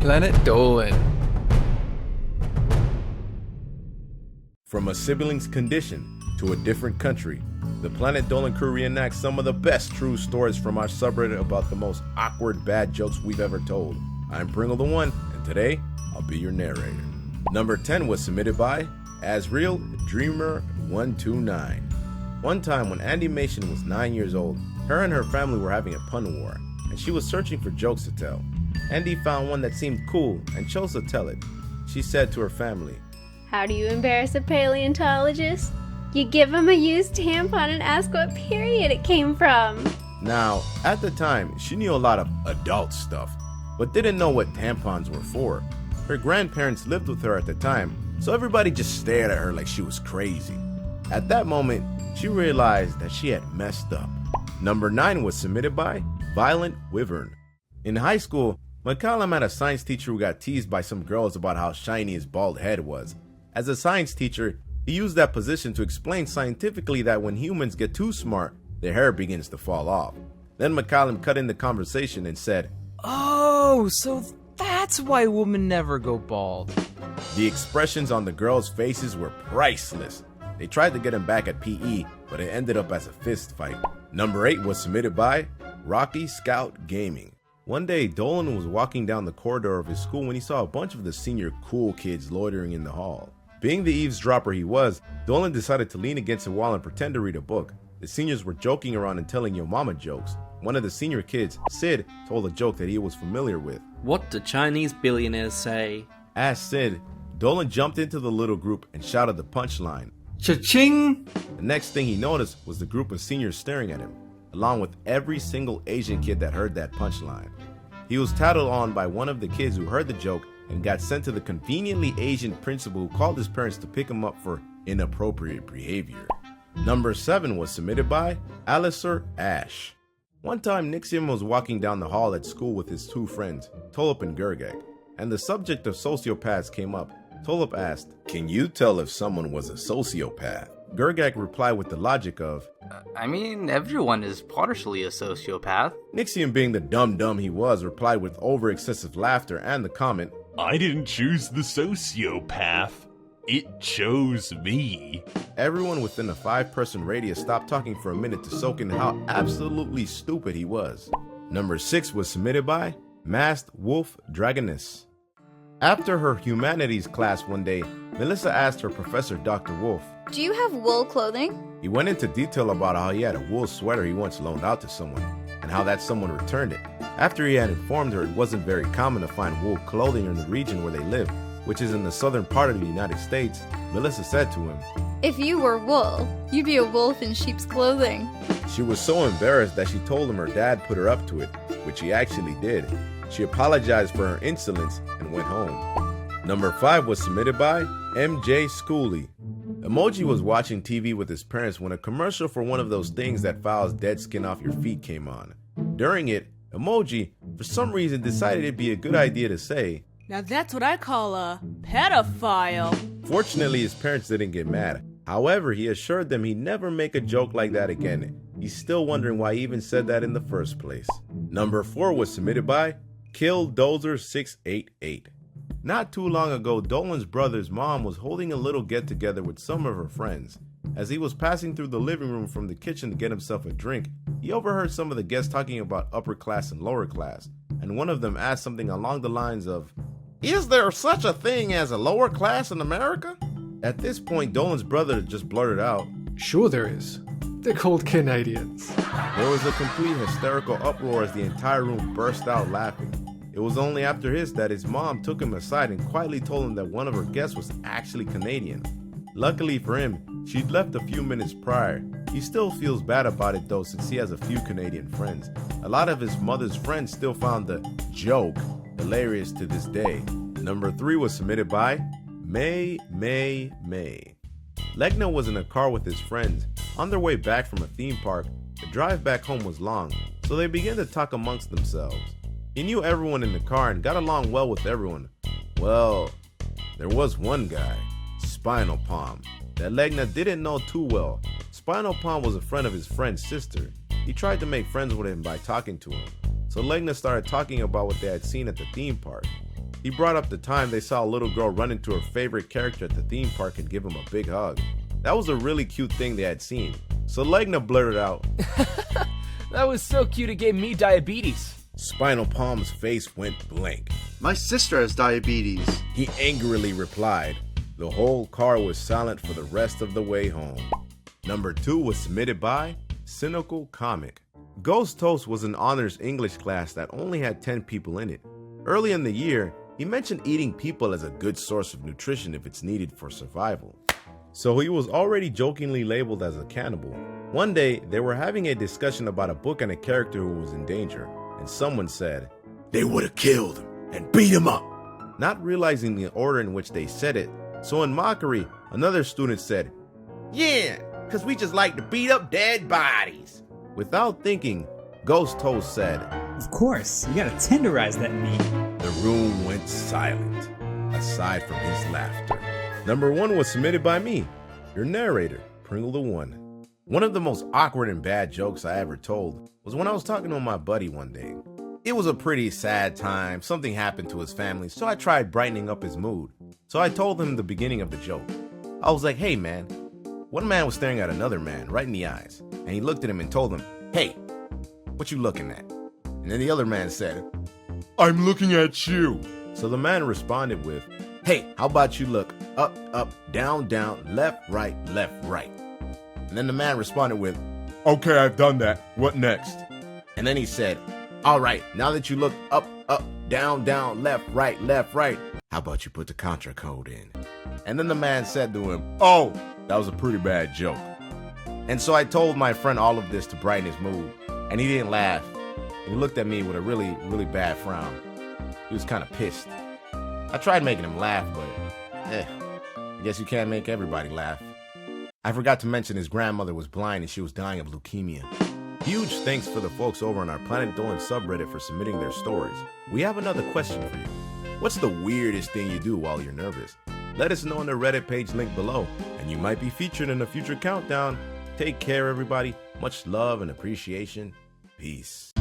Planet Dolan. From a sibling's condition to a different country, the Planet Dolan crew reenacts some of the best true stories from our subreddit about the most awkward bad jokes we've ever told. I'm PringleTheOne, and today, I'll be your narrator. Number 10 was submitted by Asreal Dreamer 129. One time when Andy Mation was 9 years old, her and her family were having a pun war, and she was searching for jokes to tell. Andy found one that seemed cool and chose to tell it. She said to her family, "How do you embarrass a paleontologist? You give him a used tampon and ask what period it came from." Now, at the time, she knew a lot of adult stuff, but didn't know what tampons were for. Her grandparents lived with her at the time, so everybody just stared at her like she was crazy. At that moment, she realized that she had messed up. Number 9 was submitted by VioletWyvern. In high school, McCallum had a science teacher who got teased by some girls about how shiny his bald head was. As a science teacher, he used that position to explain scientifically that when humans get too smart, their hair begins to fall off. Then McCallum cut in the conversation and said, "Oh, so that's why women never go bald." The expressions on the girls' faces were priceless. They tried to get him back at PE, but it ended up as a fist fight. Number 8 was submitted by Rocky Scout Gaming. One day, Dolan was walking down the corridor of his school when he saw a bunch of the senior cool kids loitering in the hall. Being the eavesdropper he was, Dolan decided to lean against a wall and pretend to read a book. The seniors were joking around and telling yo mama jokes. One of the senior kids, Sid, told a joke that he was familiar with. "What do Chinese billionaires say?" As Sid, Dolan jumped into the little group and shouted the punchline. Cha-ching! The next thing he noticed was the group of seniors staring at him, along with every single Asian kid that heard that punchline. He was tattled on by one of the kids who heard the joke and got sent to the conveniently Asian principal who called his parents to pick him up for inappropriate behavior. Number 7 was submitted by Alisar Ash. One time, Nixium was walking down the hall at school with his 2 friends, Tolop and Gergak, and the subject of sociopaths came up. Tolop asked, "Can you tell if someone was a sociopath?" Gergak replied with the logic of, I mean, everyone is partially a sociopath. Nixium, being the dumb he was, replied with over-excessive laughter and the comment, "I didn't choose the sociopath. It chose me." Everyone within a 5-person radius stopped talking for a minute to soak in how absolutely stupid he was. Number 6 was submitted by Masked Wolf Dragoness. After her humanities class one day, Melissa asked her professor, Dr. Wolf, "Do you have wool clothing?" He went into detail about how he had a wool sweater he once loaned out to someone, and how that someone returned it. After he had informed her it wasn't very common to find wool clothing in the region where they live, which is in the southern part of the United States, Melissa said to him, "If you were wool, you'd be a wolf in sheep's clothing." She was so embarrassed that she told him her dad put her up to it, which he actually did. She apologized for her insolence and went home. Number 5 was submitted by MJSchooley. Emoji was watching TV with his parents when a commercial for one of those things that files dead skin off your feet came on. During it, Emoji, for some reason, decided it'd be a good idea to say, "Now that's what I call a pedophile." Fortunately, his parents didn't get mad. However, he assured them he'd never make a joke like that again. He's still wondering why he even said that in the first place. Number 4 was submitted by KillDozer688. Not too long ago, Dolan's brother's mom was holding a little get-together with some of her friends. As he was passing through the living room from the kitchen to get himself a drink, he overheard some of the guests talking about upper class and lower class, and one of them asked something along the lines of, "Is there such a thing as a lower class in America?" At this point, Dolan's brother just blurted out, Sure there is. They're called Canadians. There was a complete hysterical uproar as the entire room burst out laughing. It was only after this that his mom took him aside and quietly told him that one of her guests was actually Canadian. Luckily for him, she'd left a few minutes prior. He still feels bad about it though, since he has a few Canadian friends. A lot of his mother's friends still found the joke hilarious to this day. Number 3 was submitted by MayMaeMei. Legna was in a car with his friends. On their way back from a theme park, the drive back home was long, so they began to talk amongst themselves. He knew everyone in the car and got along well with everyone. Well, there was one guy, Spinalpalm, that Legna didn't know too well. Spinalpalm was a friend of his friend's sister. He tried to make friends with him by talking to him. So Legna started talking about what they had seen at the theme park. He brought up the time they saw a little girl run into her favorite character at the theme park and give him a big hug. That was a really cute thing they had seen. So Legna blurted out, "That was so cute it gave me diabetes." Spinalpalm's face went blank. "My sister has diabetes," he angrily replied. The whole car was silent for the rest of the way home. Number 2 was submitted by CynicalComic. Ghost Toast was an honors English class that only had 10 people in it. Early in the year, he mentioned eating people as a good source of nutrition if it's needed for survival. So he was already jokingly labeled as a cannibal. One day, they were having a discussion about a book and a character who was in danger, and someone said, "They would have killed him and beat him up," not realizing the order in which they said it. So in mockery, another student said, "Yeah, because we just like to beat up dead bodies." Without thinking, Ghost Toast said, "Of course, you gotta tenderize that meat." The room went silent, aside from his laughter. Number 1 was submitted by me, your narrator, PringleTheOne. One of the most awkward and bad jokes I ever told was when I was talking to my buddy one day. It was a pretty sad time, something happened to his family, so I tried brightening up his mood. So I told him the beginning of the joke. I was like, "Hey man," one man was staring at another man right in the eyes, and he looked at him and told him, "Hey, what you looking at?" And then the other man said, "I'm looking at you." So the man responded with, "Hey, how about you look up, up, down, down, left, right, left, right." And then the man responded with, "Okay, I've done that. What next?" And then he said, "All right, now that you look up, up, down, down, left, right, how about you put the contra code in?" And then the man said to him, "Oh, that was a pretty bad joke." And so I told my friend all of this to brighten his mood, and he didn't laugh. He looked at me with a really, really bad frown. He was kind of pissed. I tried making him laugh, but I guess you can't make everybody laugh. I forgot to mention his grandmother was blind and she was dying of leukemia. Huge thanks for the folks over on our Planet Dolan subreddit for submitting their stories. We have another question for you. What's the weirdest thing you do while you're nervous? Let us know on the Reddit page link below, and you might be featured in a future countdown. Take care, everybody. Much love and appreciation. Peace.